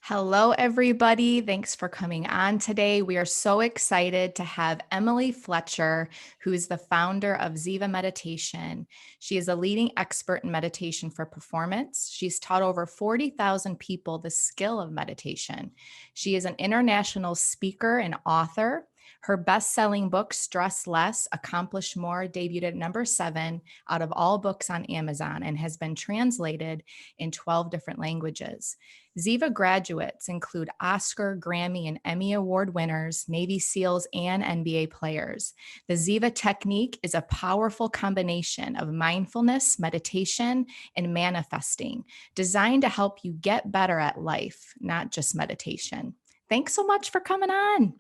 Hello, everybody. Thanks for coming on today. We are so excited to have Emily Fletcher, who is the founder of Ziva Meditation. She is a leading expert in meditation for performance. She's taught over 40,000 people the skill of meditation. She is an international speaker and author. Her best-selling book, Stress Less, Accomplish More, debuted at number 7 out of all books on Amazon and has been translated in 12 different languages. Ziva graduates include Oscar, Grammy, and Emmy Award winners, Navy SEALs, and NBA players. The Ziva technique is a powerful combination of mindfulness, meditation, and manifesting, designed to help you get better at life, not just meditation. Thanks so much for coming on.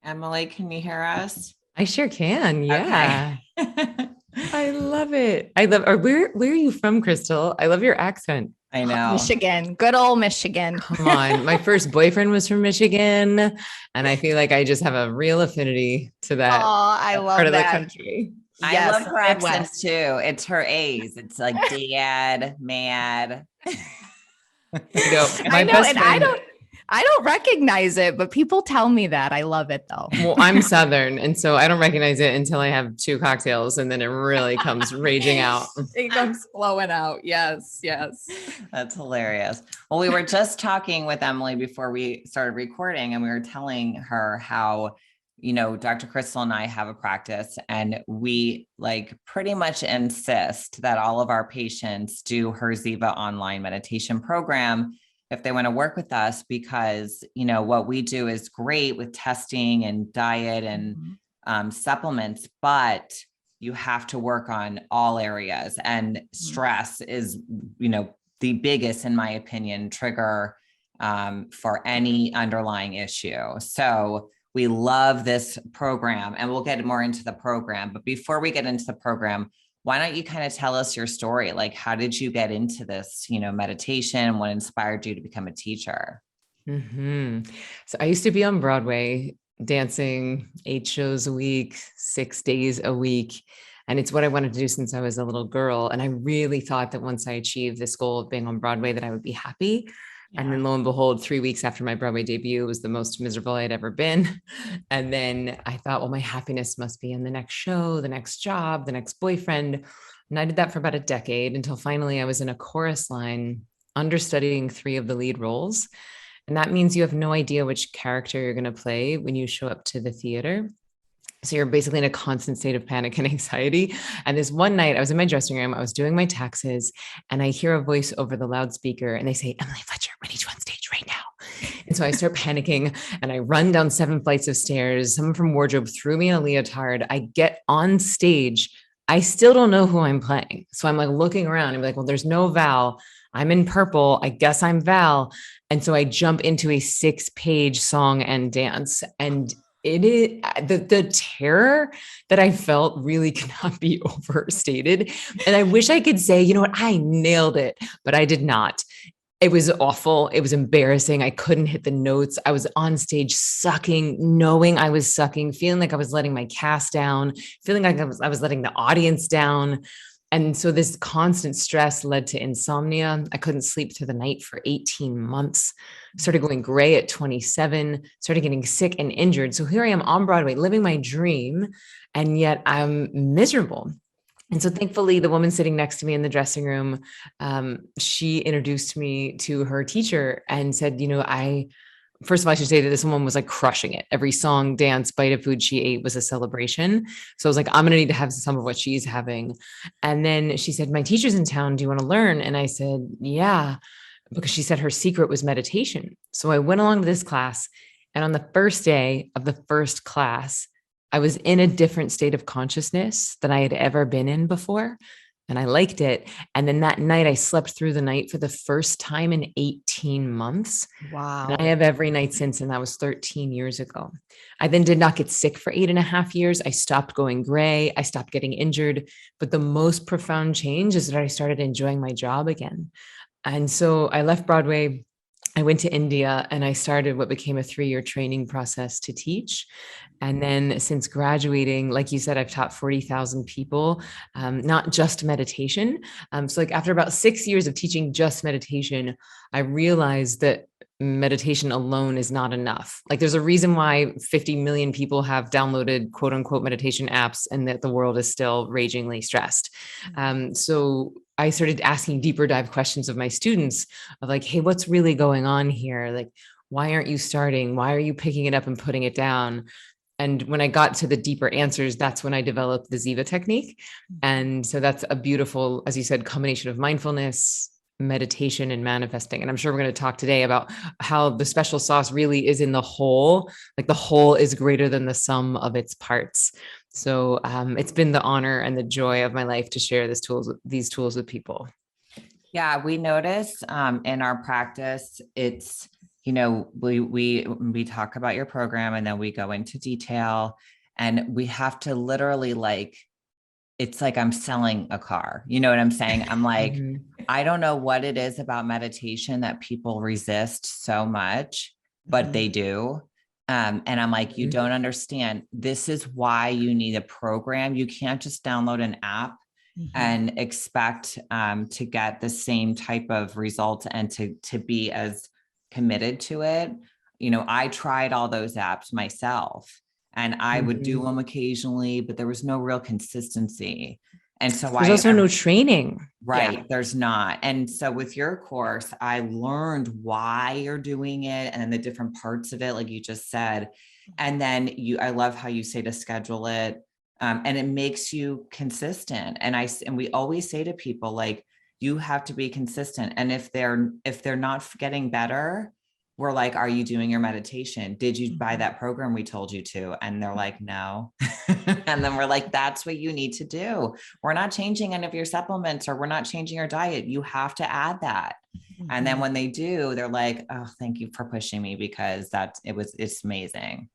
Emily, can you hear us? I sure can. Yeah. Okay. I love it. Where are you from, Crystal? I love your accent. I know. Michigan, good old Michigan. Come on. My first boyfriend was from Michigan, and I feel like I just have a real affinity to that I love part of the that. country. I love her accent too. It's her A's. It's like dad, mad. I know, and I don't recognize it, but people tell me that. I love it though. Well, I'm Southern, and so I don't recognize it until I have 2 cocktails, and then it really comes raging out. It comes flowing out. Yes, yes. That's hilarious. Well, we were just talking with Emily before we started recording, and we were telling her how, Dr. Crystal and I have a practice, and we pretty much insist that all of our patients do her Ziva online meditation program if they want to work with us, because, what we do is great with testing and diet and supplements, but you have to work on all areas. And stress is, the biggest, in my opinion, trigger for any underlying issue. So we love this program, and we'll get more into the program. But before we get into the program, why don't you kind of tell us your story? Like, how did you get into this, meditation? What inspired you to become a teacher? So I used to be on Broadway dancing 8 shows a week, 6 days a week. And it's what I wanted to do since I was a little girl. And I really thought that once I achieved this goal of being on Broadway, that I would be happy. Yeah. And then lo and behold, 3 weeks after my Broadway debut, was the most miserable I'd ever been. And then I thought, well, my happiness must be in the next show, the next job, the next boyfriend. And I did that for about a decade until finally I was in a chorus line understudying 3 of the lead roles. And that means you have no idea which character you're going to play when you show up to the theater. So you're basically in a constant state of panic and anxiety. And this one night I was in my dressing room, I was doing my taxes, and I hear a voice over the loudspeaker and they say, "Emily Fletcher, we need you on stage right now." And so I start panicking and I run down 7 flights of stairs. Someone from wardrobe threw me in a leotard. I get on stage. I still don't know who I'm playing. So I'm looking around and well, there's no Val. I'm in purple. I guess I'm Val. And so I jump into a 6-page song and dance, and it is the terror that I felt really cannot be overstated. And I wish I could say, you know what, I nailed it, but I did not. It was awful. It was embarrassing. I couldn't hit the notes. I was on stage sucking, knowing I was sucking, feeling like I was letting my cast down, feeling like I was letting the audience down. And so this constant stress led to insomnia. I couldn't sleep through the night for 18 months, started going gray at 27, started getting sick and injured. So here I am on Broadway, living my dream, and yet I'm miserable. And so thankfully, the woman sitting next to me in the dressing room, she introduced me to her teacher and said, first of all, I should say that this woman was crushing it. Every song, dance, bite of food she ate was a celebration. So I was I'm going to need to have some of what she's having. And then she said, "My teacher's in town. Do you want to learn?" And I said, "Yeah," because she said her secret was meditation. So I went along to this class. And on the first day of the first class, I was in a different state of consciousness than I had ever been in before. And I liked it. And then that night I slept through the night for the first time in 18 months. Wow. And I have every night since, and that was 13 years ago. I then did not get sick for 8.5 years. I stopped going gray. I stopped getting injured. But the most profound change is that I started enjoying my job again. And so I left Broadway I went to India and I started what became a 3-year training process to teach. And then since graduating, like you said, I've taught 40,000 people, not just meditation. So like after about 6 years of teaching just meditation, I realized that meditation alone is not enough. Like there's a reason why 50 million people have downloaded quote unquote meditation apps and that the world is still ragingly stressed. So I started asking deeper dive questions of my students of like, hey, what's really going on here? Like, why aren't you starting? Why are you picking it up and putting it down? And when I got to the deeper answers, that's when I developed the Ziva technique. And so that's a beautiful, as you said, combination of mindfulness, meditation, and manifesting. And I'm sure we're going to talk today about how the special sauce really is in the whole, like the whole is greater than the sum of its parts. So it's been the honor and the joy of my life to share these tools with people. Yeah, we notice in our practice, it's, we talk about your program and then we go into detail, and we have to literally it's like I'm selling a car. You know what I'm saying? I'm like, I don't know what it is about meditation that people resist so much, but they do. And I'm like, you don't understand. This is why you need a program. You can't just download an app and expect to get the same type of results and to be as committed to it. I tried all those apps myself and I would do them occasionally, but there was no real consistency. And so there's also no training. Right. Yeah. There's not. And so with your course, I learned why you're doing it and the different parts of it, like you just said. And then I love how you say to schedule it. And it makes you consistent. And we always say to people, like, you have to be consistent. And if they're not getting better, we're like, are you doing your meditation? Did you buy that program we told you to? And they're like, no. And then we're like, that's what you need to do. We're not changing any of your supplements or we're not changing your diet. You have to add that. And then when they do, they're like, oh, thank you for pushing me, because it's amazing.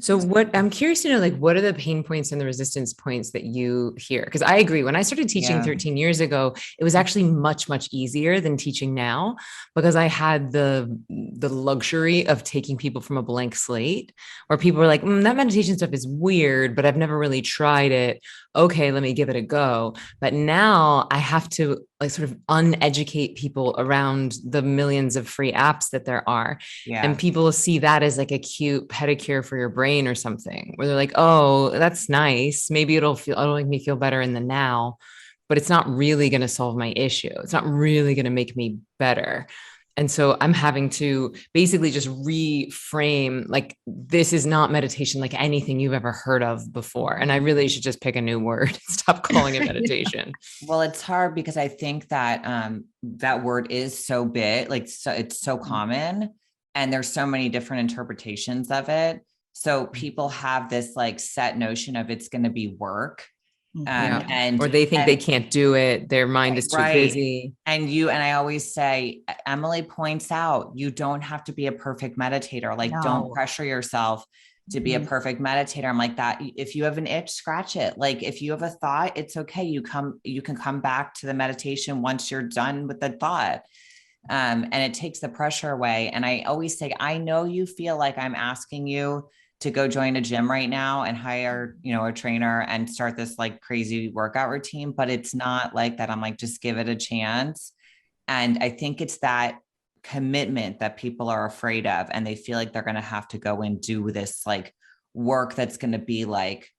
So what I'm curious to know, like, what are the pain points and the resistance points that you hear? Because I agree. When I started teaching 13 years ago, it was actually much, much easier than teaching now, because I had the luxury of taking people from a blank slate, where people were like, that meditation stuff is weird, but I've never really tried it. Okay, let me give it a go. But now I have to like sort of uneducate people around the millions of free apps that there are. Yeah. And people see that as like a cute pedicure for your brain or something, where they're like, oh, that's nice. Maybe it'll make me feel better in the now, but it's not really going to solve my issue. It's not really going to make me better. And so I'm having to basically just reframe, like, this is not meditation like anything you've ever heard of before. And I really should just pick a new word and stop calling it meditation. Well, it's hard because I think that that word is so big, like, so it's so common and there's so many different interpretations of it. So people have this like set notion of it's going to be work. Or they think they can't do it. Their mind is too busy. And I always say, Emily points out, you don't have to be a perfect meditator. Like, don't pressure yourself to be a perfect meditator. I'm like that. If you have an itch, scratch it. Like, if you have a thought, it's okay. You can come back to the meditation once you're done with the thought. And it takes the pressure away. And I always say, I know you feel like I'm asking you to go join a gym right now and hire, a trainer and start this like crazy workout routine, but it's not like that. I'm like, just give it a chance. And I think it's that commitment that people are afraid of, and they feel like they're going to have to go and do this like work that's going to be like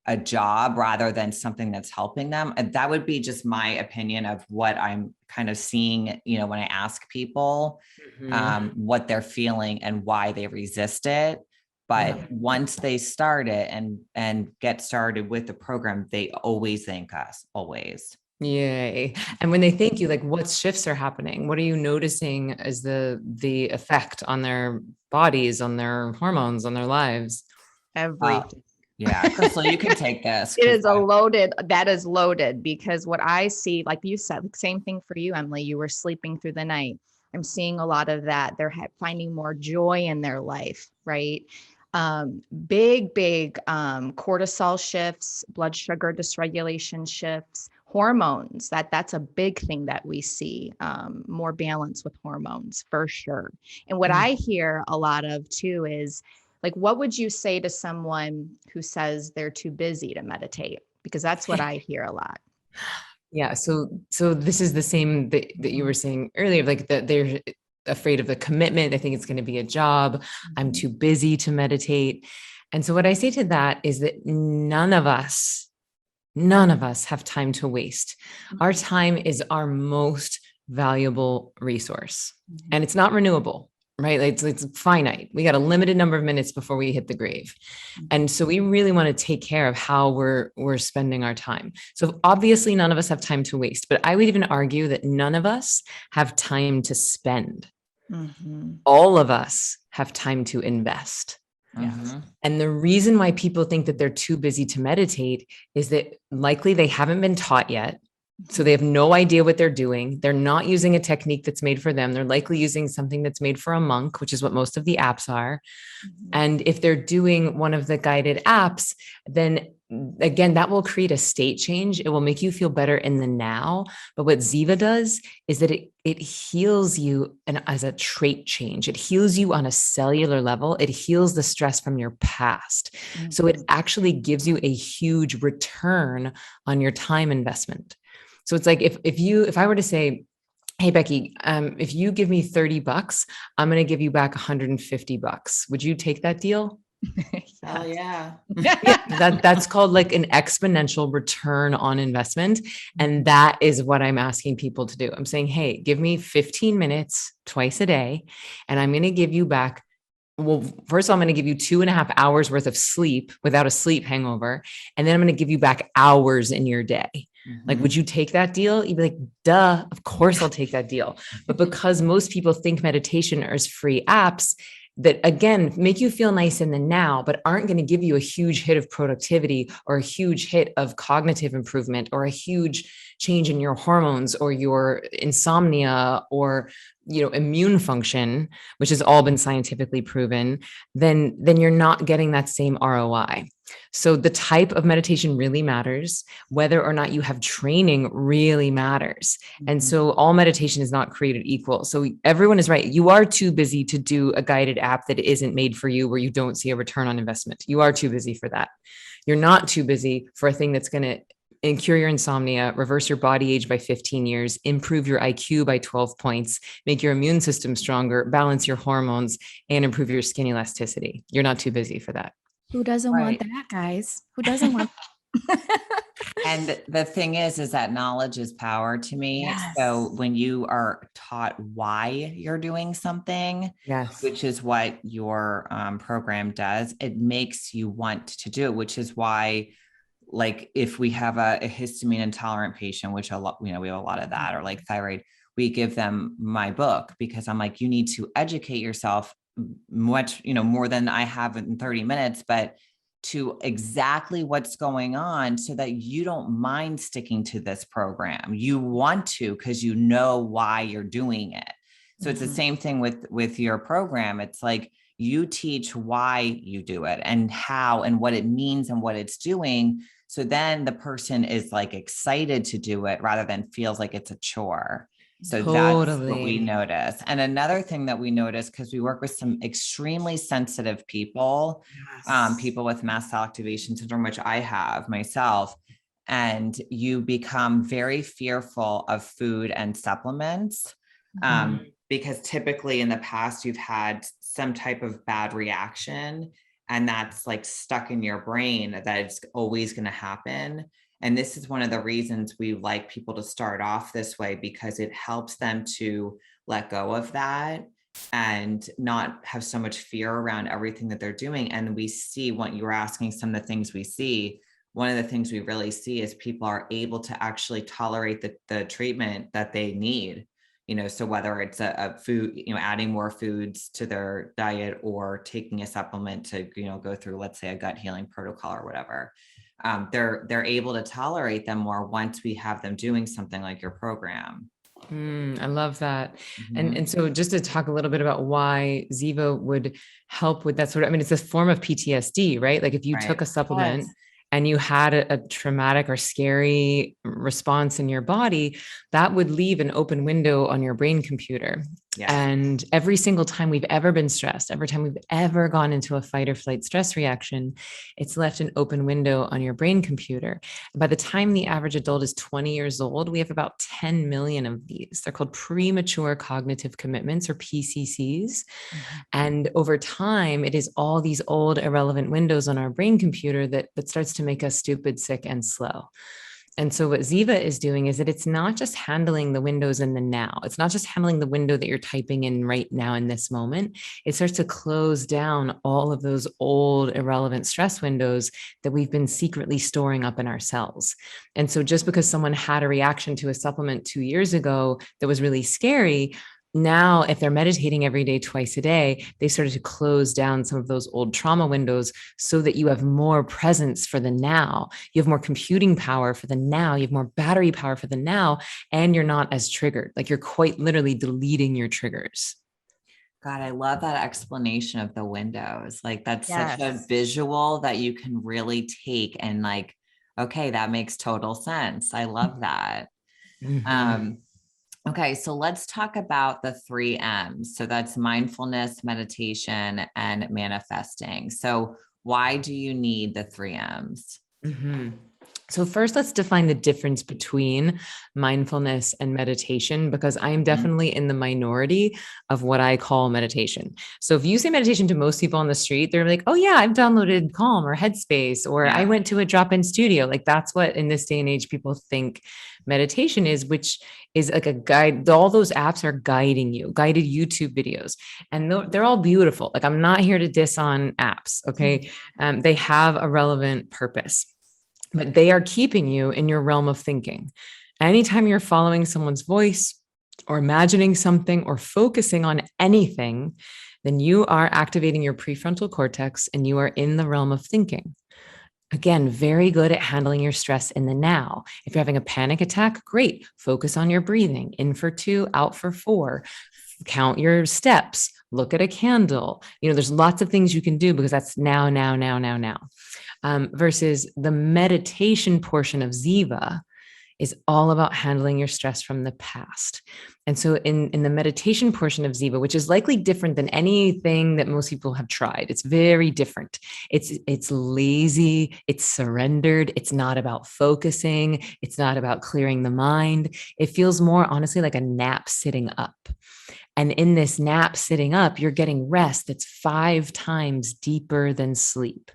a job rather than something that's helping them. And that would be just my opinion of what I'm kind of seeing, when I ask people what they're feeling and why they resist it. But once they start it and get started with the program, they always thank us, always. Yay. And when they thank you, like, what shifts are happening? What are you noticing as the effect on their bodies, on their hormones, on their lives? Everything. Yeah. Crystal, you can take this. That is loaded, because what I see, like you said, same thing for you, Emily, you were sleeping through the night. I'm seeing a lot of that. They're finding more joy in their life, right? big cortisol shifts, blood sugar dysregulation shifts, hormones. That's a big thing that we see, more balance with hormones for sure. And what I hear a lot of too is like, what would you say to someone who says they're too busy to meditate? Because that's what I hear a lot. Yeah. So this is the same that you were saying earlier, like that they're afraid of the commitment. They think it's going to be a job. I'm too busy to meditate. And so what I say to that is that none of us have time to waste. Our time is our most valuable resource, and it's not renewable, right? It's finite. We got a limited number of minutes before we hit the grave. And so we really want to take care of how we're spending our time. So obviously none of us have time to waste, but I would even argue that none of us have time to spend. All of us have time to invest. Yes. And the reason why people think that they're too busy to meditate is that likely they haven't been taught yet. So they have no idea what they're doing. They're not using a technique that's made for them. They're likely using something that's made for a monk, which is what most of the apps are. And if they're doing one of the guided apps, then again, that will create a state change. It will make you feel better in the now. But what Ziva does is that it heals you as a trait change. It heals you on a cellular level. It heals the stress from your past. So it actually gives you a huge return on your time investment. So it's like if I were to say, hey, Becky, if you give me $30, I'm going to give you back $150. Would you take that deal? Hell yeah. That's called like an exponential return on investment. And that is what I'm asking people to do. I'm saying, hey, give me 15 minutes twice a day, and I'm going to give you back. Well, first of all, I'm going to give you 2.5 hours worth of sleep without a sleep hangover. And then I'm going to give you back hours in your day. Like, would you take that deal? You'd be like, duh, of course I'll take that deal. But because most people think meditation is free apps that, again, make you feel nice in the now, but aren't going to give you a huge hit of productivity or a huge hit of cognitive improvement or a huge change in your hormones or your insomnia or, immune function, which has all been scientifically proven, then you're not getting that same ROI. So the type of meditation really matters. Whether or not you have training really matters. And so all meditation is not created equal. So everyone is right. You are too busy to do a guided app that isn't made for you, where you don't see a return on investment. You are too busy for that. You're not too busy for a thing that's going to cure your insomnia, reverse your body age by 15 years, improve your IQ by 12 points, make your immune system stronger, balance your hormones, and improve your skin elasticity. You're not too busy for that. Who doesn't want that, guys? Who doesn't want And the thing is that knowledge is power to me. Yes. So when you are taught why you're doing something, which is what your program does, it makes you want to do it, which is why, like, if we have a histamine intolerant patient, which we have a lot of that, or like thyroid, we give them my book because I'm like, you need to educate yourself much, more than I have in 30 minutes, but to exactly what's going on so that you don't mind sticking to this program. You want to, because you know why you're doing it. So it's the same thing with your program. It's like you teach why you do it and how and what it means and what it's doing. So then the person is like excited to do it rather than feels like it's a chore. So that's what we notice. And another thing that we notice, because we work with some extremely sensitive people, people with mast cell activation syndrome, which I have myself, and you become very fearful of food and supplements, because typically in the past you've had some type of bad reaction, and that's like stuck in your brain that it's always going to happen. And this is one of the reasons we like people to start off this way, because it helps them to let go of that and not have so much fear around everything that they're doing. And we see, what you were asking, some of the things we see, one of the things we really see is people are able to actually tolerate the treatment that they need. So whether it's a food, adding more foods to their diet or taking a supplement to, go through, let's say, a gut healing protocol or whatever, they're able to tolerate them more once we have them doing something like your program. I love that. Mhm. And so just to talk a little bit about why Ziva would help with that sort of, I mean, it's a form of PTSD, right? Like if you Right. took a supplement Yes. and you had a traumatic or scary response in your body, that would leave an open window on your brain computer. Yeah. And every single time we've ever been stressed, every time we've ever gone into a fight or flight stress reaction, it's left an open window on your brain computer. By the time the average adult is 20 years old, we have about 10 million of these. They're called premature cognitive commitments, or PCCs. And over time, it is all these old irrelevant windows on our brain computer that starts to make us stupid, sick, and slow. And so what Ziva is doing is that it's not just handling the windows in the now. It's not just handling the window that you're typing in right now in this moment. It starts to close down all of those old irrelevant stress windows that we've been secretly storing up in our cells. And so just because someone had a reaction to a supplement 2 years ago that was really scary, now if they're meditating every day, twice a day, they started to close down some of those old trauma windows so that you have more presence for the now. You have more computing power for the now. You have more battery power for the now, and you're not as triggered. Like you're quite literally deleting your triggers. God, I love that explanation of the windows. Like that's such a Yes. visual that you can really take and like, okay, that makes total sense. I love that. Mhm. Um, okay, so let's talk about the 3 M's. So that's mindfulness, meditation, and manifesting. So why do you need the 3 M's? Mhm. So first, let's define the difference between mindfulness and meditation, because I am Mhm. definitely in the minority of what I call meditation. So if you say meditation to most people on the street, they're like, oh yeah, I've downloaded Calm or Headspace, or I Yeah. went to a drop-in studio. Like that's what in this day and age people think meditation is, which is like a guide. All those apps are guiding you, guided YouTube videos, and they're all beautiful. Like I'm not here to diss on apps. Okay. They have a relevant purpose, but they are keeping you in your realm of thinking. Anytime you're following someone's voice or imagining something or focusing on anything, then you are activating your prefrontal cortex and you are in the realm of thinking. Again, very good at handling your stress in the now. If you're having a panic attack, great. Focus on your breathing. In for 2, out for 4. Count your steps. Look at a candle. There's lots of things you can do because that's now, now, now, now, now. Versus the meditation portion of Ziva is all about handling your stress from the past. And so in the meditation portion of Ziva, which is likely different than anything that most people have tried, it's very different. It's lazy, it's surrendered, it's not about focusing, it's not about clearing the mind. It feels more honestly like a nap sitting up. And in this nap sitting up, you're getting rest that's 5 times deeper than sleep.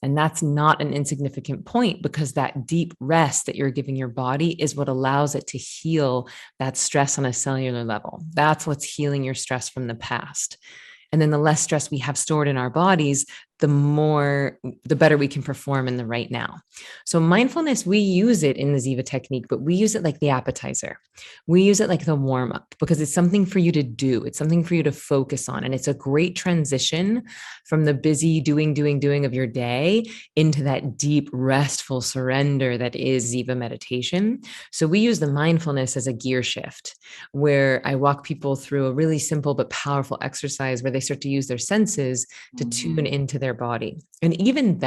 And that's not an insignificant point, because that deep rest that you're giving your body is what allows it to heal that stress on a cellular level. That's what's healing your stress from the past. And then the less stress we have stored in our bodies, the better we can perform in the right now. So mindfulness, we use it in the Ziva technique, but we use it like the appetizer. We use it like the warm up, because it's something for you to do. It's something for you to focus on. And it's a great transition from the busy doing of your day into that deep, restful surrender that is Ziva meditation. So we use the mindfulness as a gear shift, where I walk people through a really simple but powerful exercise where they start to use their senses to tune into their body. And even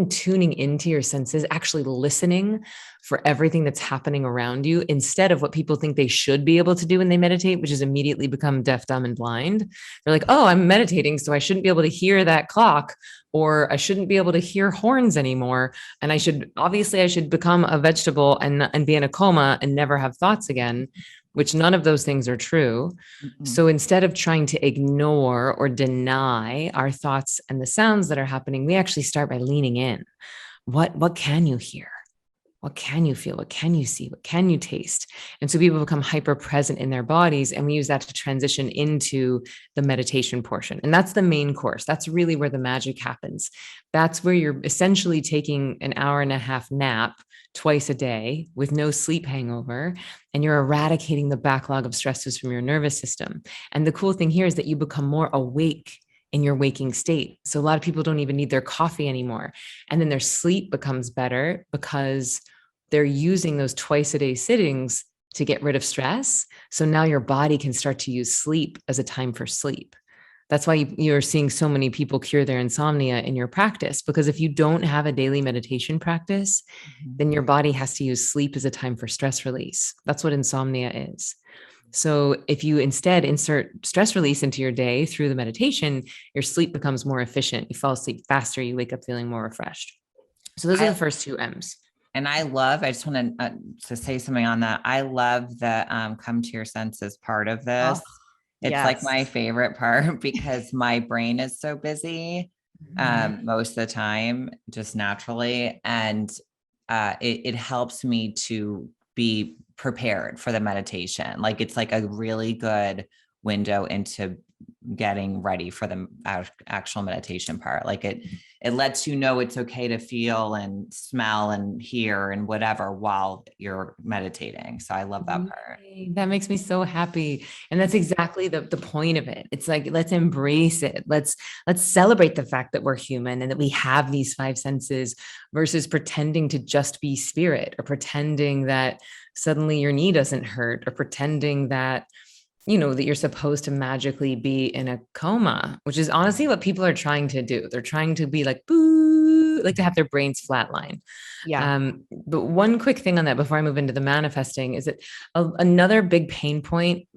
tuning into your senses, actually listening for everything that's happening around you, instead of what people think they should be able to do when they meditate, which is immediately become deaf, dumb, and blind. They're like, oh, I'm meditating, so I shouldn't be able to hear that clock, or I shouldn't be able to hear horns anymore. And I should become a vegetable and be in a coma and never have thoughts again, which none of those things are true. So instead of trying to ignore or deny our thoughts and the sounds that are happening, we actually start by leaning in. What can you hear? What can you feel? What can you see? What can you taste? And so people become hyper present in their bodies, and we use that to transition into the meditation portion. And that's the main course. That's really where the magic happens. That's where you're essentially taking an hour and a half nap twice a day with no sleep hangover, and you're eradicating the backlog of stresses from your nervous system. And the cool thing here is that you become more awake in your waking state. So a lot of people don't even need their coffee anymore. And then their sleep becomes better because they're using those twice a day sittings to get rid of stress. So now your body can start to use sleep as a time for sleep. That's why you're seeing so many people cure their insomnia in your practice, because if you don't have a daily meditation practice, then your body has to use sleep as a time for stress release. That's what insomnia is. So if you instead insert stress release into your day through the meditation, your sleep becomes more efficient. You fall asleep faster. You wake up feeling more refreshed. So those are the first two M's. And I just want to say something on that. I love the come to your senses part of this. It's like my favorite part because my brain is so busy most of the time, just naturally. And it helps me to be prepared for the meditation. Like it's like a really good window into getting ready for the actual meditation part. Like it lets you know it's okay to feel and smell and hear and whatever while you're meditating. So I love that part. That makes me so happy. And that's exactly the point of it. It's like, let's embrace it. Let's celebrate the fact that we're human and that we have these five senses versus pretending to just be spirit, or pretending that suddenly your knee doesn't hurt, or pretending that that you're supposed to magically be in a coma, which is honestly what people are trying to do. They're trying to be like, boo, like to have their brains flatline. Yeah. But one quick thing on that before I move into the manifesting is that another big pain point,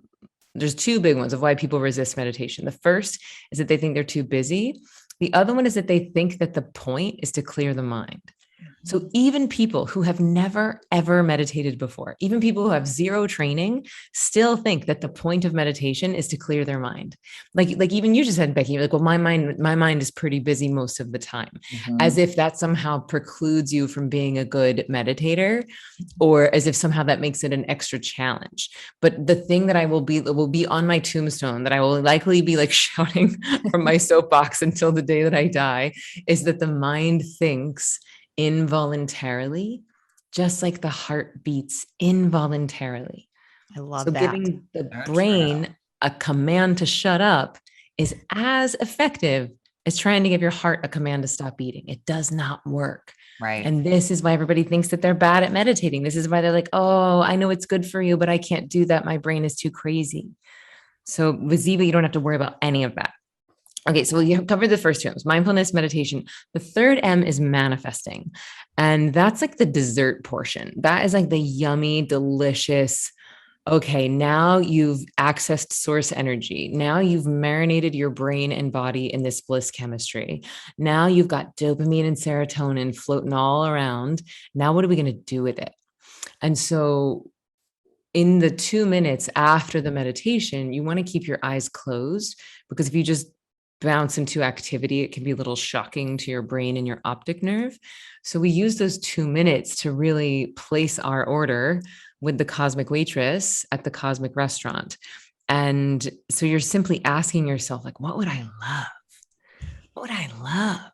there's two big ones of why people resist meditation. The first is that they think they're too busy. The other one is that they think that the point is to clear the mind. So even people who have never, ever meditated before, even people who have zero training, still think that the point of meditation is to clear their mind. Like even you just said, Becky, you're like, well, my mind is pretty busy most of the time, as if that somehow precludes you from being a good meditator, or as if somehow that makes it an extra challenge. But the thing that will be on my tombstone, that I will likely be like shouting from my soapbox until the day that I die, is that the mind thinks involuntarily, just like the heart beats involuntarily. I love so that. Giving the brain a command to shut up is as effective as trying to give your heart a command to stop beating. It does not work. Right. And this is why everybody thinks that they're bad at meditating. This is why they're like, oh, I know it's good for you, but I can't do that. My brain is too crazy. So with Ziva, you don't have to worry about any of that. Okay, so you covered the first two M's, mindfulness, meditation. The third M is manifesting. And that's like the dessert portion. That is like the yummy, delicious, okay, now you've accessed source energy. Now you've marinated your brain and body in this bliss chemistry. Now you've got dopamine and serotonin floating all around. Now what are we going to do with it? And so in the 2 minutes after the meditation, you want to keep your eyes closed, because if you just bounce into activity, it can be a little shocking to your brain and your optic nerve. So we use those 2 minutes to really place our order with the cosmic waitress at the cosmic restaurant. And so you're simply asking yourself, like, what would I love? What would I love?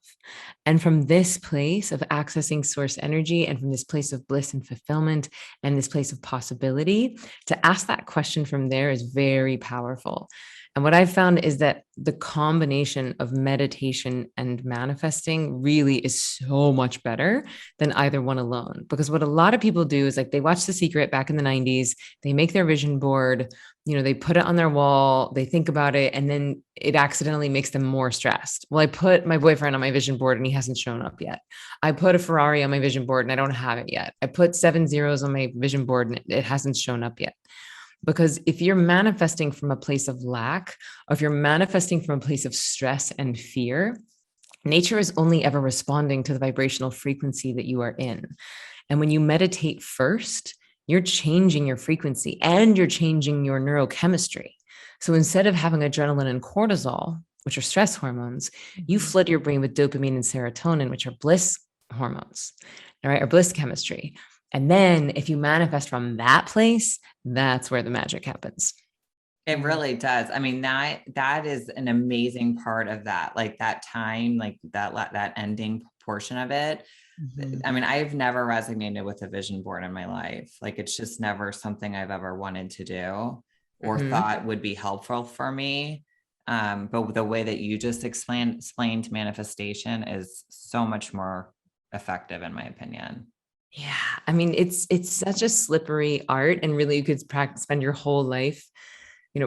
And from this place of accessing source energy, and from this place of bliss and fulfillment, and this place of possibility, to ask that question from there is very powerful. And what I've found is that the combination of meditation and manifesting really is so much better than either one alone. Because what a lot of people do is, like, they watch The Secret back in the 90s, they make their vision board, they put it on their wall, they think about it, and then it accidentally makes them more stressed. Well, I put my boyfriend on my vision board and he hasn't shown up yet. I put a Ferrari on my vision board and I don't have it yet. I put 7 zeros on my vision board and it hasn't shown up yet. Because if you're manifesting from a place of lack, or if you're manifesting from a place of stress and fear, nature is only ever responding to the vibrational frequency that you are in. And when you meditate first, you're changing your frequency and you're changing your neurochemistry. So instead of having adrenaline and cortisol, which are stress hormones, you flood your brain with dopamine and serotonin, which are bliss hormones, all right, or bliss chemistry. And then if you manifest from that place, that's where the magic happens. It really does. I mean, that is an amazing part of that, like that time, like that ending portion of it. I mean, I've never resonated with a vision board in my life. Like, it's just never something I've ever wanted to do or thought would be helpful for me. But the way that you just explained manifestation is so much more effective, in my opinion. Yeah. I mean, it's such a slippery art, and really you could spend your whole life,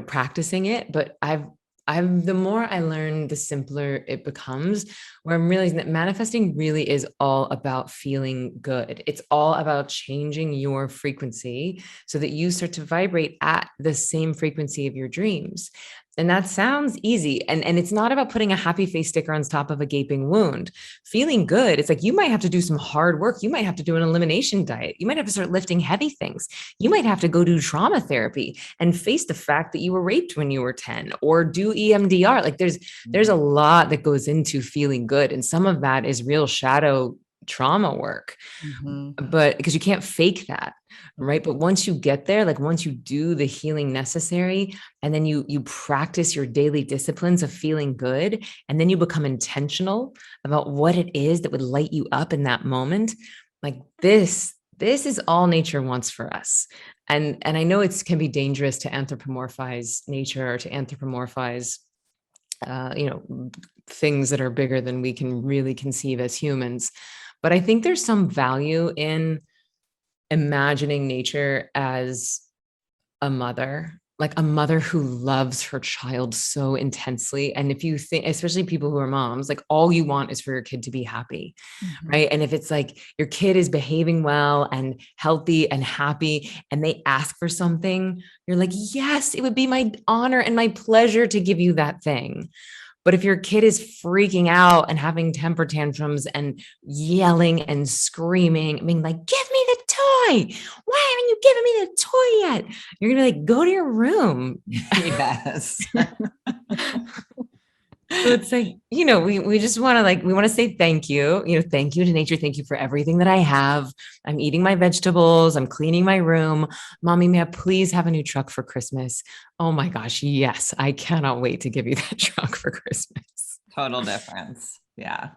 practicing it. But the more I learn, the simpler it becomes, where I'm realizing that manifesting really is all about feeling good. It's all about changing your frequency so that you start to vibrate at the same frequency of your dreams. And that sounds easy. And it's not about putting a happy face sticker on top of a gaping wound. Feeling good, it's like you might have to do some hard work. You might have to do an elimination diet. You might have to start lifting heavy things. You might have to go do trauma therapy and face the fact that you were raped when you were 10, or do EMDR. Like there's a lot that goes into feeling good. And some of that is real shadow trauma work, but because you can't fake that. Right. But once you get there, like once you do the healing necessary, and then you practice your daily disciplines of feeling good, and then you become intentional about what it is that would light you up in that moment, like this is all nature wants for us. And I know it can be dangerous to anthropomorphize nature, or to anthropomorphize things that are bigger than we can really conceive as humans. But I think there's some value in imagining nature as a mother, like a mother who loves her child so intensely. And if you think, especially people who are moms, like all you want is for your kid to be happy, right? And if it's like your kid is behaving well and healthy and happy, and they ask for something, you're like, yes, it would be my honor and my pleasure to give you that thing. But if your kid is freaking out and having temper tantrums and yelling and screaming, being like, give me the toy. Why haven't you given me the toy yet? You're going to be like, go to your room. Yes. So it's like, we just want to we want to say thank you, thank you to nature. Thank you for everything that I have. I'm eating my vegetables. I'm cleaning my room. Mommy, may I please have a new truck for Christmas? Oh my gosh. Yes. I cannot wait to give you that truck for Christmas. Total difference. Yeah.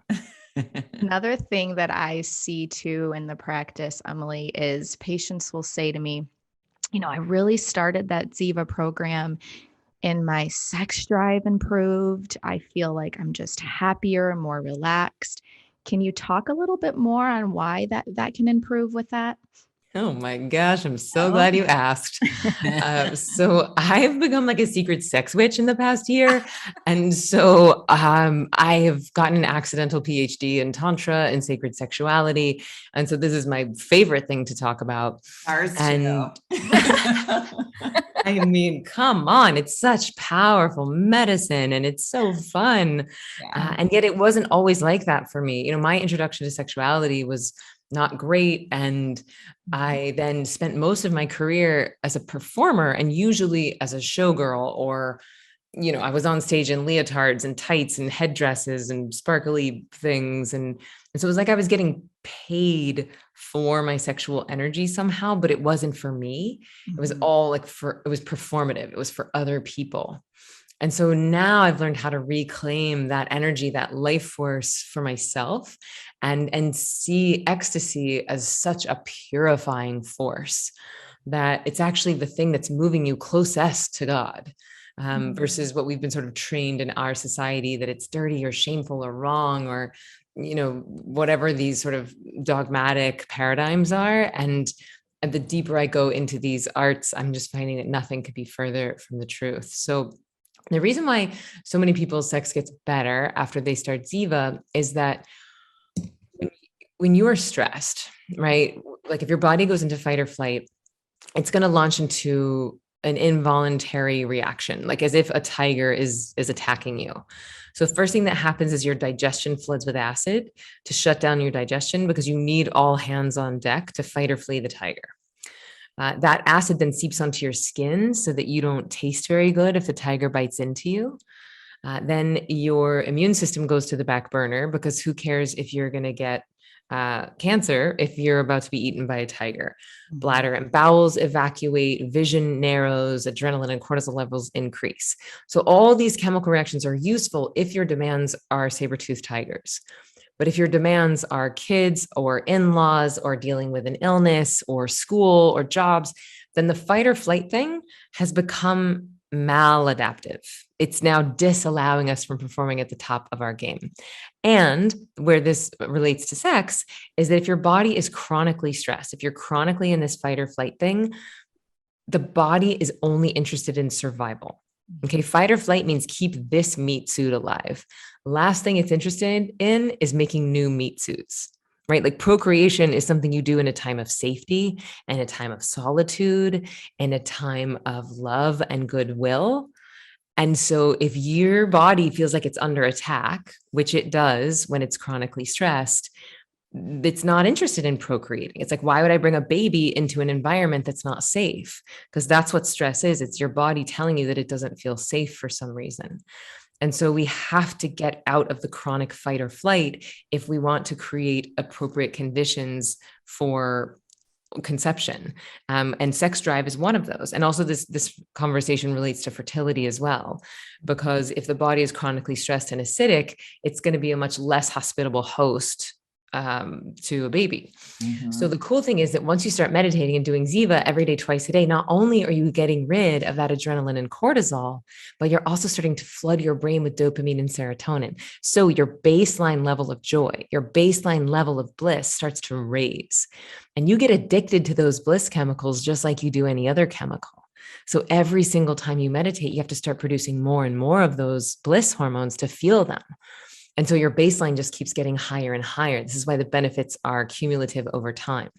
Another thing that I see too in the practice, Emily, is patients will say to me, I really started that Ziva program and my sex drive improved. I feel like I'm just happier and more relaxed. Can you talk a little bit more on why that can improve with that? Oh my gosh, I'm so glad you asked. So I've become like a secret sex witch in the past year. And so I have gotten an accidental PhD in Tantra and sacred sexuality. And so this is my favorite thing to talk about. Ours and too. I mean, come on, it's such powerful medicine and it's so fun. Yeah. And yet it wasn't always like that for me. My introduction to sexuality was not great. And I then spent most of my career as a performer, and usually as a showgirl, or, I was on stage in leotards and tights and headdresses and sparkly things. And so it was like I was getting paid for my sexual energy somehow, but it wasn't for me. It was all it was performative. It was for other people. And so now I've learned how to reclaim that energy, that life force for myself, and see ecstasy as such a purifying force, that it's actually the thing that's moving you closest to God, versus what we've been sort of trained in our society, that it's dirty or shameful or wrong, or, whatever these sort of dogmatic paradigms are. And the deeper I go into these arts, I'm just finding that nothing could be further from the truth. So the reason why so many people's sex gets better after they start Ziva is that when you are stressed, right? Like if your body goes into fight or flight, it's going to launch into an involuntary reaction, like as if a tiger is attacking you. So the first thing that happens is your digestion floods with acid to shut down your digestion, because you need all hands on deck to fight or flee the tiger. That acid then seeps onto your skin so that you don't taste very good if the tiger bites into you. Then your immune system goes to the back burner, because who cares if you're going to get cancer if you're about to be eaten by a tiger? Bladder and bowels evacuate, vision narrows, adrenaline and cortisol levels increase. So all these chemical reactions are useful if your demands are saber-toothed tigers. But if your demands are kids or in-laws or dealing with an illness or school or jobs, then the fight or flight thing has become maladaptive. It's now disallowing us from performing at the top of our game. And where this relates to sex is that if your body is chronically stressed, if you're chronically in this fight or flight thing, the body is only interested in survival. Okay, fight or flight means keep this meat suit alive. Last thing it's interested in is making new meat suits, right? Like procreation is something you do in a time of safety and a time of solitude and a time of love and goodwill. And so if your body feels like it's under attack, which it does when it's chronically stressed, it's not interested in procreating. It's like, why would I bring a baby into an environment that's not safe? Because that's what stress is. It's your body telling you that it doesn't feel safe for some reason. And so we have to get out of the chronic fight or flight if we want to create appropriate conditions for conception. And sex drive is one of those. And also this conversation relates to fertility as well, because if the body is chronically stressed and acidic, it's going to be a much less hospitable host to a baby. Mm-hmm. So the cool thing is that once you start meditating and doing Ziva every day, twice a day, not only are you getting rid of that adrenaline and cortisol, but you're also starting to flood your brain with dopamine and serotonin. So your baseline level of joy, your baseline level of bliss starts to raise, and you get addicted to those bliss chemicals just like you do any other chemical. So every single time you meditate, you have to start producing more and more of those bliss hormones to feel them. And so your baseline just keeps getting higher and higher. This is why the benefits are cumulative over time.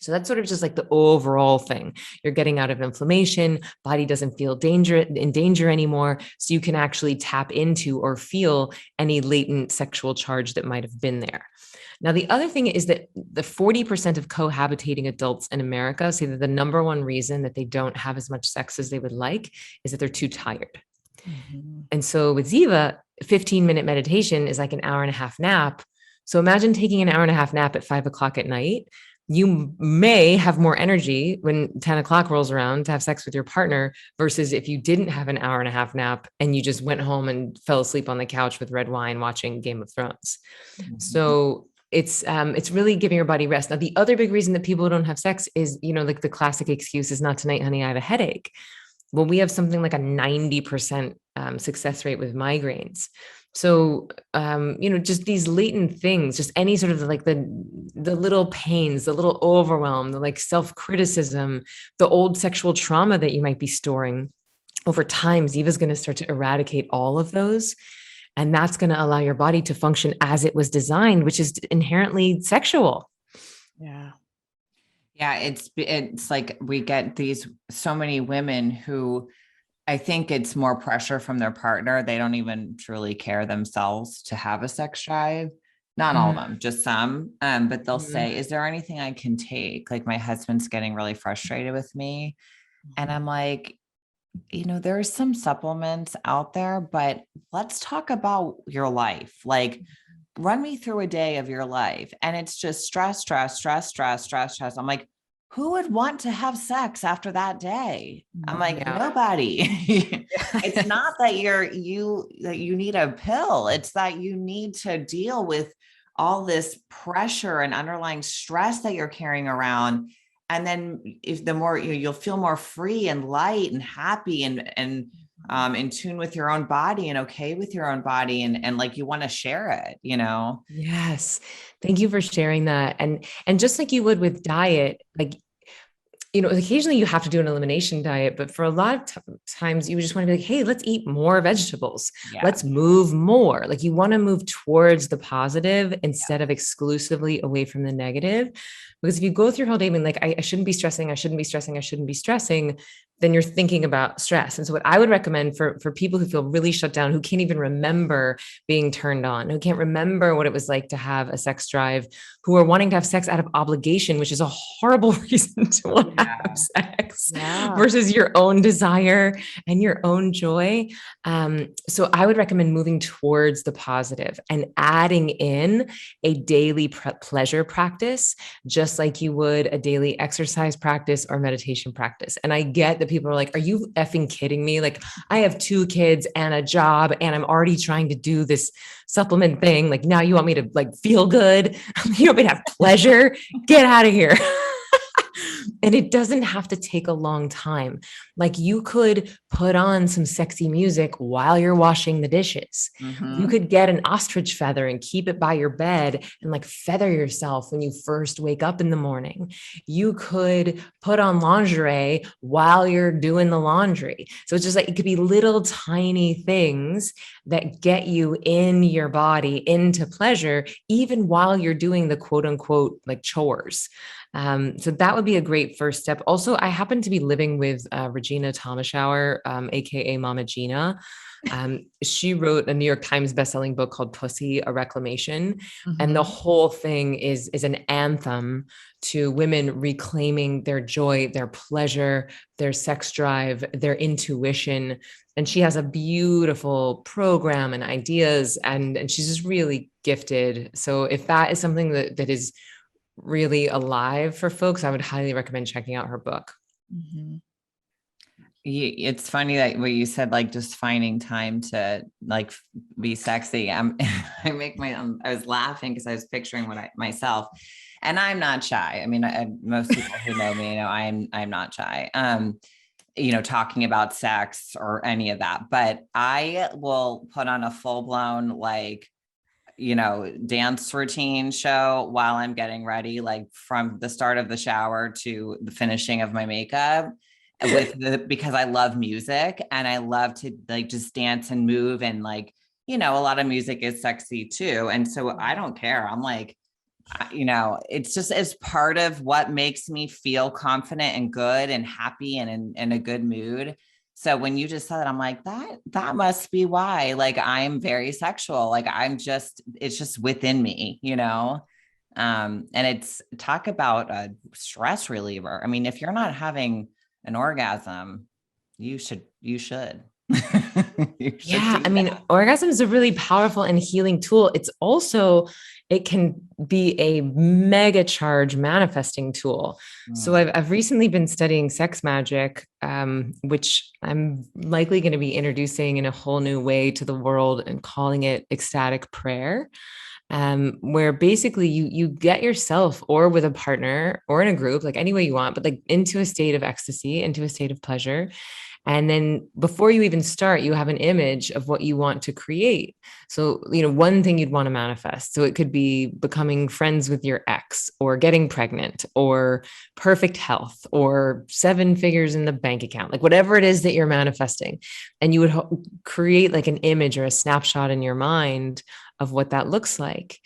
So that's sort of just like the overall thing. You're getting out of inflammation, body doesn't feel in danger anymore. So you can actually tap into or feel any latent sexual charge that might have been there. Now, the other thing is that the 40% of cohabitating adults in America say that the number one reason that they don't have as much sex as they would like is that they're too tired. Mm-hmm. And so with Ziva, 15-minute meditation is like an hour and a half nap. So imagine taking an hour and a half nap at 5 o'clock at night. You may have more energy when 10 o'clock rolls around to have sex with your partner versus if you didn't have an hour and a half nap and you just went home and fell asleep on the couch with red wine watching Game of Thrones. Mm-hmm. So it's really giving your body rest. Now, the other big reason that people don't have sex is, like the classic excuse is not tonight, honey, I have a headache. Well, we have something like a 90% success rate with migraines. So, just these latent things, just any sort of like the little pains, the little overwhelm, the like self-criticism, the old sexual trauma that you might be storing over time, Ziva's going to start to eradicate all of those. And that's going to allow your body to function as it was designed, which is inherently sexual. Yeah. Yeah, it's like we get so many women who I think it's more pressure from their partner. They don't even truly care themselves to have a sex drive. Not all of them, just some. But they'll say, is there anything I can take? Like my husband's getting really frustrated with me. And I'm like, there's some supplements out there, but let's talk about your life. Like, run me through a day of your life. And it's just stress. I'm like, who would want to have sex after that day? I'm like, nobody. It's not that you need a pill. It's that you need to deal with all this pressure and underlying stress that you're carrying around. And then if the more you'll feel more free and light and happy and in tune with your own body and okay with your own body and like you want to share it, Yes. Thank you for sharing that. And just like you would with diet, like, occasionally you have to do an elimination diet, but for a lot of times you just want to be like, hey, let's eat more vegetables. Yeah. Let's move more. Like you want to move towards the positive instead of exclusively away from the negative. Because if you go through your whole day being like, I shouldn't be stressing, then you're thinking about stress. And so what I would recommend for people who feel really shut down, who can't even remember being turned on, who can't remember what it was like to have a sex drive, who are wanting to have sex out of obligation, which is a horrible reason to want to have sex versus your own desire and your own joy. So I would recommend moving towards the positive and adding in a daily pleasure practice, just like you would a daily exercise practice or meditation practice. And I get that people are like, are you effing kidding me? Like I have 2 kids and a job and I'm already trying to do this supplement thing. Like now you want me to like feel good. You want me to have pleasure? Get out of here. And it doesn't have to take a long time. Like you could put on some sexy music while you're washing the dishes. You could get an ostrich feather and keep it by your bed and like feather yourself when you first wake up in the morning. You could put on lingerie while you're doing the laundry. So it's just like, it could be little tiny things that get you in your body into pleasure, even while you're doing the quote unquote like chores. So that would be a great first step. Also, I happen to be living with Regina Thomashower, aka Mama Gina. She wrote a New York Times bestselling book called Pussy, a Reclamation. And the whole thing is an anthem to women reclaiming their joy, their pleasure, their sex drive, their intuition. And she has a beautiful program and ideas, and she's just really gifted. So if that is something that is really alive for folks, I would highly recommend checking out her book. It's funny that what you said, like just finding time to like be sexy. I was laughing because I was picturing myself, and I'm not shy. I mean, most people who know me, I'm not shy. Talking about sex or any of that, but I will put on a full blown like dance routine show while I'm getting ready, like from the start of the shower to the finishing of my makeup because I love music and I love to like just dance and move. And like, a lot of music is sexy too. And so I don't care. I'm like, it's just as part of what makes me feel confident and good and happy and in a good mood. So when you just said that, I'm like, that must be why, like, I'm very sexual. Like it's just within me, and it's talk about a stress reliever. I mean, if you're not having an orgasm, you should. Yeah. I mean, orgasm is a really powerful and healing tool. It can be a mega charge manifesting tool. So I've recently been studying sex magic, which I'm likely going to be introducing in a whole new way to the world and calling it ecstatic prayer. Where basically you get yourself or with a partner or in a group, like any way you want, but like into a state of ecstasy, into a state of pleasure. And then before you even start, you have an image of what you want to create. So, one thing you'd want to manifest. So it could be becoming friends with your ex or getting pregnant or perfect health or 7 figures in the bank account, like whatever it is that you're manifesting. And you would create like an image or a snapshot in your mind of what that looks like.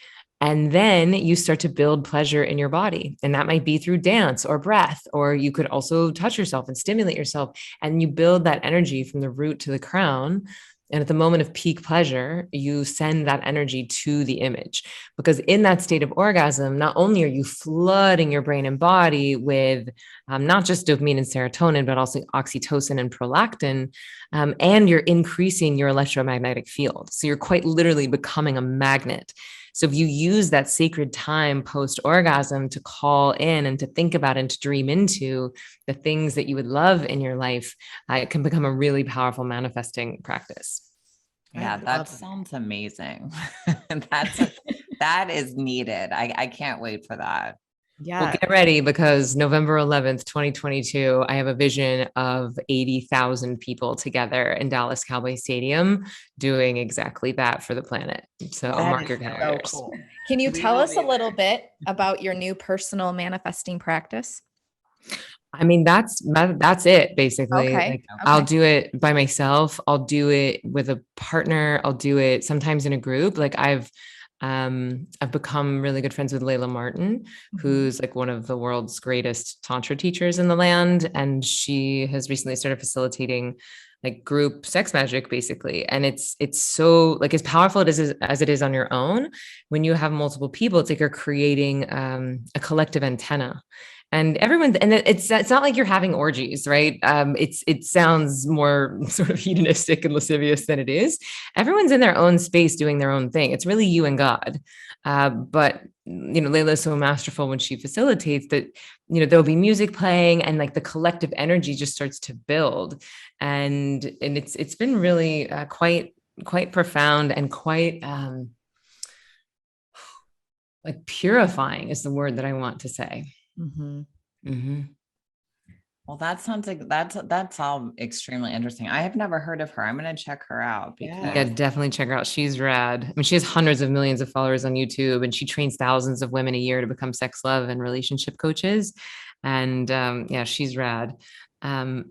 And then you start to build pleasure in your body. And that might be through dance or breath, or you could also touch yourself and stimulate yourself. And you build that energy from the root to the crown. And at the moment of peak pleasure, you send that energy to the image. Because in that state of orgasm, not only are you flooding your brain and body with not just dopamine and serotonin, but also oxytocin and prolactin, and you're increasing your electromagnetic field. So you're quite literally becoming a magnet. So if you use that sacred time post orgasm to call in and to think about and to dream into the things that you would love in your life, it can become a really powerful manifesting practice. Yeah, that sounds amazing. That is needed. I can't wait for that. Yeah. Well, get ready because November 11th, 2022, I have a vision of 80,000 people together in Dallas Cowboy Stadium doing exactly that for the planet. So mark your calendars. So cool. Can you tell us a little bit about your new personal manifesting practice? I mean, that's it basically. Okay. Like, I'll do it by myself. I'll do it with a partner. I'll do it sometimes in a group. Like I've become really good friends with Layla Martin, who's like one of the world's greatest Tantra teachers in the land. And she has recently started facilitating like group sex magic, basically. And it's so like as powerful as it is on your own. When you have multiple people, it's like you're creating a collective antenna. And it's not like you're having orgies, right? It sounds more sort of hedonistic and lascivious than it is. Everyone's in their own space doing their own thing. It's really you and God. But Layla is so masterful when she facilitates that, there'll be music playing and like the collective energy just starts to build. And it's been really quite profound and quite like purifying is the word that I want to say. Well, that sounds like that's all extremely interesting. I have never heard of her. I'm going to check her out Yeah, because definitely check her out. She's rad. I mean, she has hundreds of millions of followers on YouTube, and she trains thousands of women a year to become sex, love, and relationship coaches. And yeah, she's rad. Um,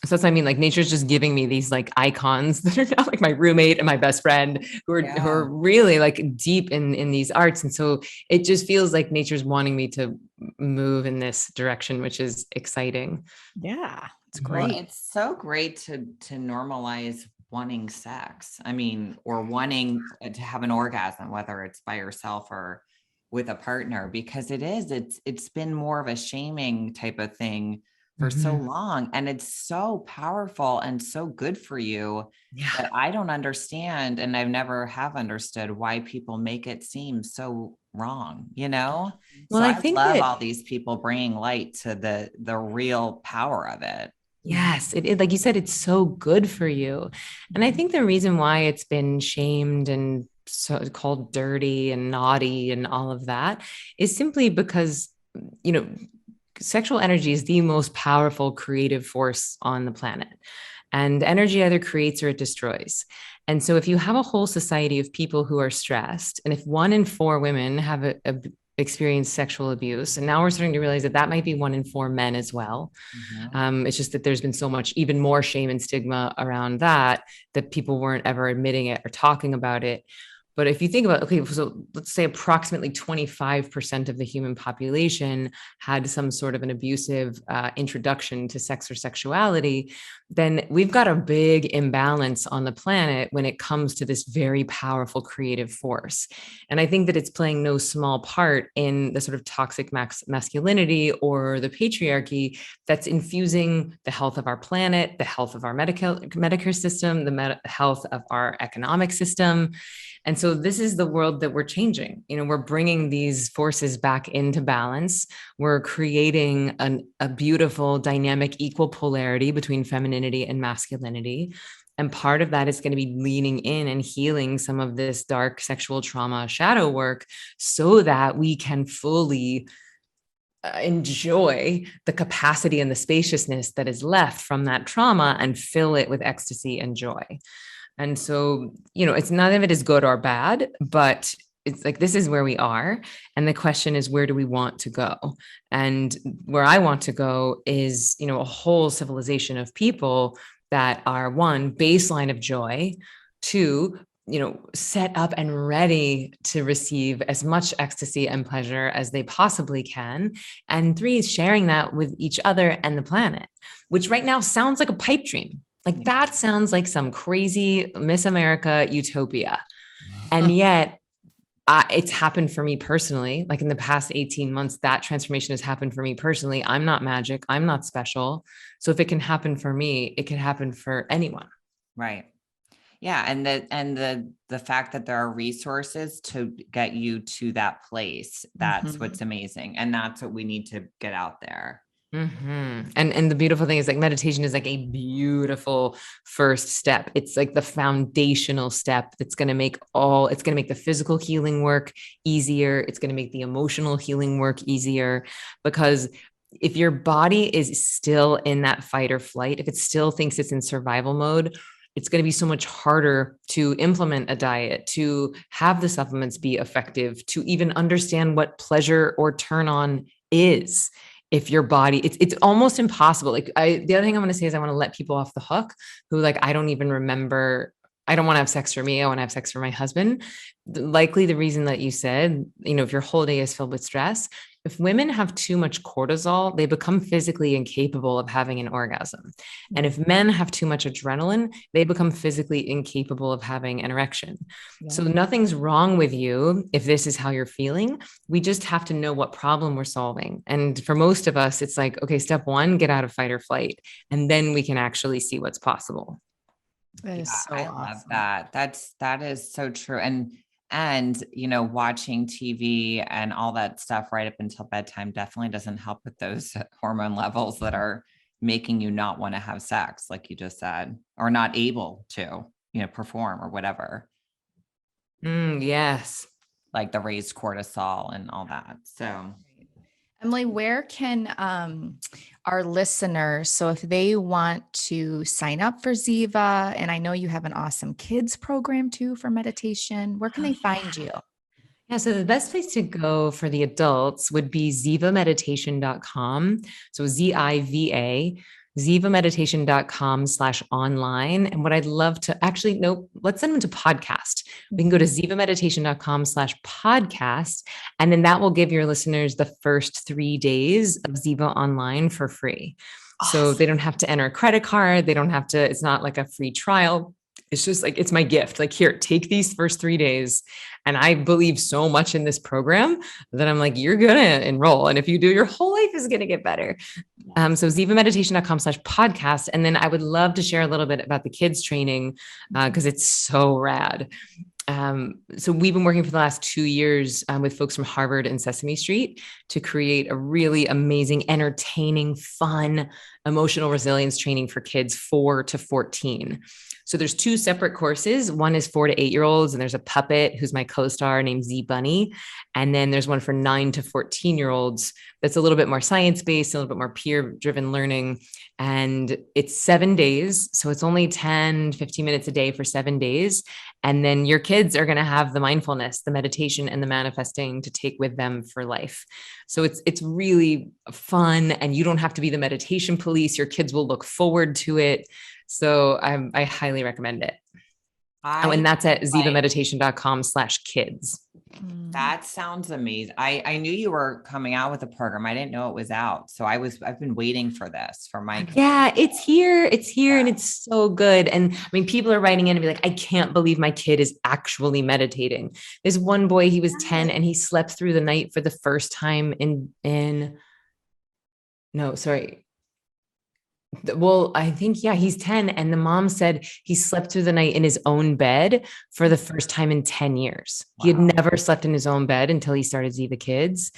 so that's what I mean. Like nature's just giving me these like icons that are now like my roommate and my best friend who are really like deep in these arts. And so it just feels like nature's wanting me to move in this direction, which is exciting. Yeah, it's well, great. it's so great to normalize wanting sex. I mean, or wanting to have an orgasm, whether it's by yourself or with a partner, because it's been more of a shaming type of thing for so long. And it's so powerful and so good for you that I don't understand. And I've never have understood why people make it seem so wrong, you know? Well, So I I think love that all these people bringing light to the real power of it. yes, like you said, it's so good for you. And I think the reason why it's been shamed and so called dirty and naughty and all of that is simply because, you know, sexual energy is the most powerful creative force on the planet. And energy either creates or it destroys. And so if you have a whole society of people who are stressed, and if 1 in 4 women have experienced sexual abuse, and now we're starting to realize that that might be 1 in 4 men as well. It's just that there's been so much, even more shame and stigma around that people weren't ever admitting it or talking about it. But if you think about, okay, so let's say approximately 25% of the human population had some sort of an abusive introduction to sex or sexuality, then we've got a big imbalance on the planet when it comes to this very powerful creative force. And I think that it's playing no small part in the sort of toxic masculinity or the patriarchy that's infusing the health of our planet, the health of our Medicare system, the health of our economic system. And so this is the world that we're changing. You know, we're bringing these forces back into balance. We're creating a beautiful, dynamic, equal polarity between femininity and masculinity. And part of that is going to be leaning in and healing some of this dark sexual trauma shadow work so that we can fully enjoy the capacity and the spaciousness that is left from that trauma and fill it with ecstasy and joy. And so, you know, it's none of it is good or bad, but it's like, this is where we are. And the question is, where do we want to go? And where I want to go is, you know, a whole civilization of people that are 1, baseline of joy, 2, you know, set up and ready to receive as much ecstasy and pleasure as they possibly can. And 3 is sharing that with each other and the planet, which right now sounds like a pipe dream. Like that sounds like some crazy Miss America utopia. And yet it's happened for me personally. Like in the past 18 months, that transformation has happened for me personally. I'm not magic. I'm not special. So if it can happen for me, it can happen for anyone. Right. Yeah. And the fact that there are resources to get you to that place, that's what's amazing. And that's what we need to get out there. And the beautiful thing is like meditation is like a beautiful first step. It's like the foundational step that's going to make it's going to make the physical healing work easier. It's going to make the emotional healing work easier, because if your body is still in that fight or flight, if it still thinks it's in survival mode, it's going to be so much harder to implement a diet, to have the supplements be effective, to even understand what pleasure or turn on is. If your body, it's almost impossible. Like the other thing I want to say is I want to let people off the hook who like, I don't even remember. I don't want to have sex for me. I want to have sex for my husband. Likely the reason that you said, you know, if your whole day is filled with stress, if women have too much cortisol, they become physically incapable of having an orgasm. And if men have too much adrenaline, they become physically incapable of having an erection. Yeah. So nothing's wrong with you if this is how you're feeling. We just have to know what problem we're solving. And for most of us, it's like, okay, step 1, get out of fight or flight. And then we can actually see what's possible. That is so I awesome. love that. That is so true. And, you know, watching TV and all that stuff right up until bedtime definitely doesn't help with those hormone levels that are making you not want to have sex, like you just said, or not able to, you know, perform or whatever. Yes. Like the raised cortisol and all that. So. Emily, where can our listeners, so if they want to sign up for Ziva, and I know you have an awesome kids program too for meditation, where can they find you? Yeah, so the best place to go for the adults would be zivameditation.com. So Ziva, zivameditation.com/online. And what I'd love to actually, no, let's send them to podcast. We can go to zivameditation.com/podcast. And then that will give your listeners the first 3 days of Ziva online for free. So they don't have to enter a credit card. They don't have to, it's not like a free trial. It's just like, it's my gift. Like, here, take these first 3 days. And I believe so much in this program that I'm like, you're going to enroll. And if you do, your whole life is going to get better. So zivameditation.com/podcast. And then I would love to share a little bit about the kids training because it's so rad. So we've been working for the last 2 years with folks from Harvard and Sesame Street to create a really amazing, entertaining, fun, emotional resilience training for kids 4 to 14. So there's 2 separate courses. One is 4 to 8-year-olds, and there's a puppet who's my co-star named Z Bunny. And then there's one for 9 to 14-year-olds that's a little bit more science-based, a little bit more peer-driven learning. And it's 7 days. So it's only 10, 15 minutes a day for 7 days. And then your kids are going to have the mindfulness, the meditation, and the manifesting to take with them for life. So it's really fun, and you don't have to be the meditation police. Your kids will look forward to it. So I highly recommend it. And that's at zivameditation.com/kids. That sounds amazing. I knew you were coming out with a program. I didn't know it was out. So I've been waiting for this for my. Yeah, it's here. And it's so good. And I mean, people are writing in and be like, I can't believe my kid is actually meditating. There's one boy, he was 10 and he slept through the night for the first time well, I think, yeah, he's 10. And the mom said he slept through the night in his own bed for the first time in 10 years. Wow. He had never slept in his own bed until he started Ziva Kids.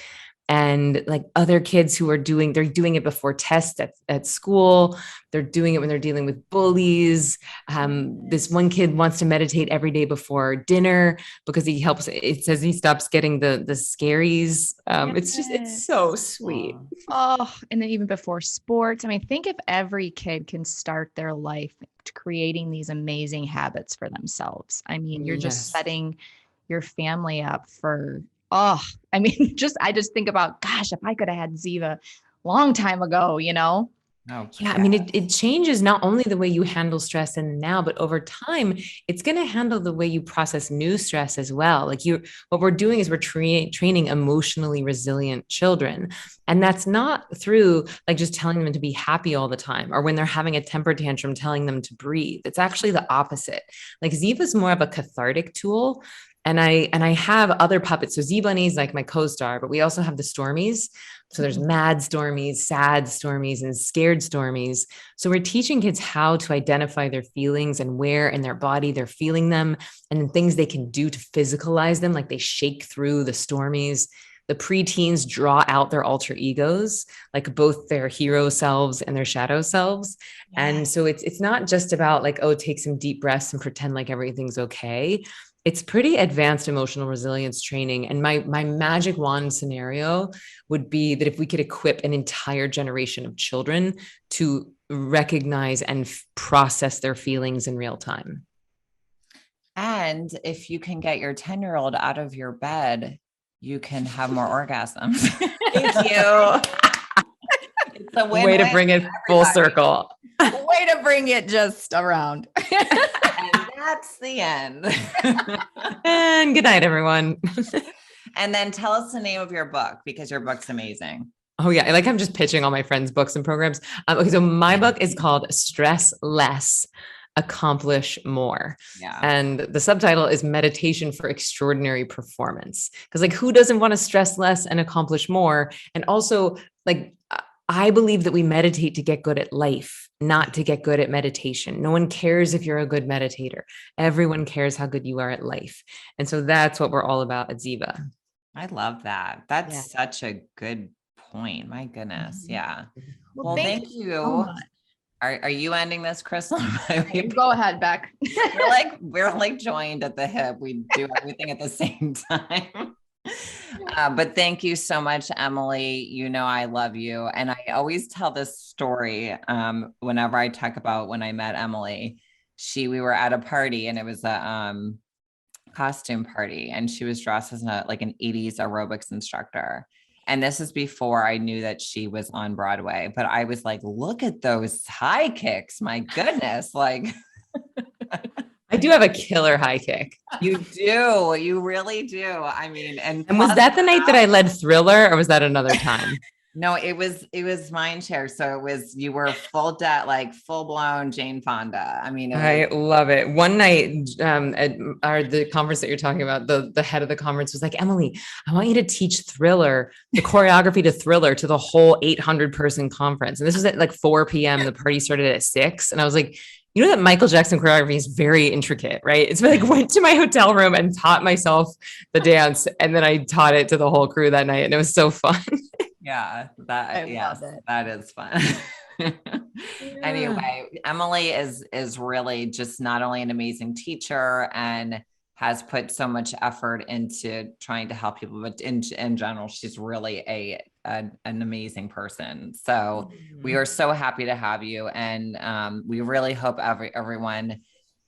And like other kids who are they're doing it before tests at school. They're doing it when they're dealing with bullies. This one kid wants to meditate every day before dinner because it says he stops getting the scaries. It's so sweet. Oh, and then even before sports. I mean, think if every kid can start their life creating these amazing habits for themselves. I mean, you're just setting your family up for I just think about, gosh, if I could have had Ziva long time ago, Oh, yeah. I mean, it changes not only the way you handle stress in the now, but over time, it's going to handle the way you process new stress as well. Like what we're doing is we're training emotionally resilient children. And that's not through like just telling them to be happy all the time, or when they're having a temper tantrum, telling them to breathe. It's actually the opposite. Like Ziva is more of a cathartic tool. And I have other puppets. So Z Bunny's like my co-star, but we also have the Stormies. So there's mad Stormies, sad Stormies, and scared Stormies. So we're teaching kids how to identify their feelings and where in their body they're feeling them, and then things they can do to physicalize them, like they shake through the Stormies. The preteens draw out their alter egos, like both their hero selves and their shadow selves. Yeah. And so it's not just about like, take some deep breaths and pretend like everything's okay. It's pretty advanced emotional resilience training. And my magic wand scenario would be that if we could equip an entire generation of children to recognize and process their feelings in real time. And if you can get your 10-year-old out of your bed, you can have more orgasms. Thank you. It's a way to bring it full circle. Way to bring it just around. And that's the end. And good night, everyone. And then tell us the name of your book, because your book's amazing. Oh yeah. I'm just pitching all my friends' books and programs. Okay. So my book is called Stress Less, Accomplish More. Yeah. And the subtitle is Meditation for Extraordinary Performance. Because like, who doesn't want to stress less and accomplish more? And also like, I believe that we meditate to get good at life, not to get good at meditation. No one cares if you're a good meditator. Everyone cares how good you are at life. And so that's what we're all about at Ziva. I love that. That's such a good point. My goodness. Yeah. Well, thank you. So are you ending this, Crystal? Go ahead, Beck. We're like joined at the hip. We do everything at the same time. But thank you so much, Emily. You know, I love you. And I always tell this story whenever I talk about when I met Emily. We were at a party, and it was a costume party, and she was dressed as like an 80s aerobics instructor. And this is before I knew that she was on Broadway, but I was like, look at those high kicks. My goodness. Like, I do have a killer high kick. you do. You really do. I mean, and was that the night that I led Thriller, or was that another time? No, it was Mindshare. So you were full blown Jane Fonda. I mean, I love it. One night at the conference that you're talking about, the head of the conference was like, Emily, I want you to teach Thriller, the choreography to Thriller to the whole 800 person conference. And this was at like 4 p.m. The party started at 6. And I was like, you know that Michael Jackson choreography is very intricate, right? It's like went to my hotel room and taught myself the dance. And then I taught it to the whole crew that night. And it was so fun. Yeah, that is fun. Anyway, Emily is really just not only an amazing teacher and has put so much effort into trying to help people, but in general, she's really an amazing person. So we are so happy to have you. And we really hope everyone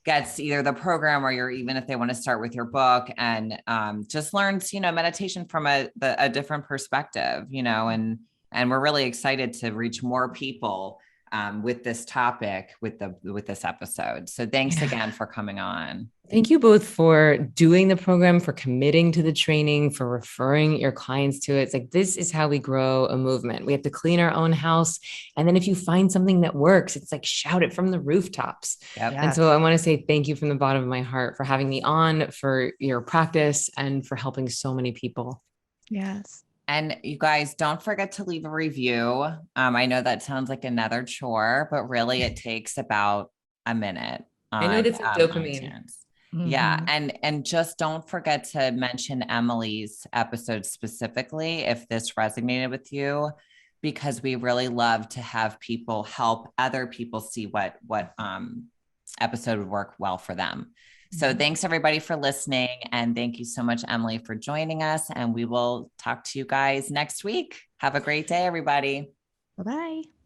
gets either the program or even if they want to start with your book and just learns, meditation from a different perspective, and we're really excited to reach more people with this topic, with this episode. So thanks again for coming on. Thank you both for doing the program, for committing to the training, for referring your clients to it. It's like, this is how we grow a movement. We have to clean our own house. And then if you find something that works, it's like, shout it from the rooftops. Yep. And so I want to say thank you from the bottom of my heart for having me on, for your practice, and for helping so many people. Yes. And you guys, don't forget to leave a review. I know that sounds like another chore, but really it takes about a minute. I know that's dopamine. Yeah. And just don't forget to mention Emily's episode specifically if this resonated with you, because we really love to have people help other people see what episode would work well for them. So thanks everybody for listening. And thank you so much, Emily, for joining us. And we will talk to you guys next week. Have a great day, everybody. Bye-bye.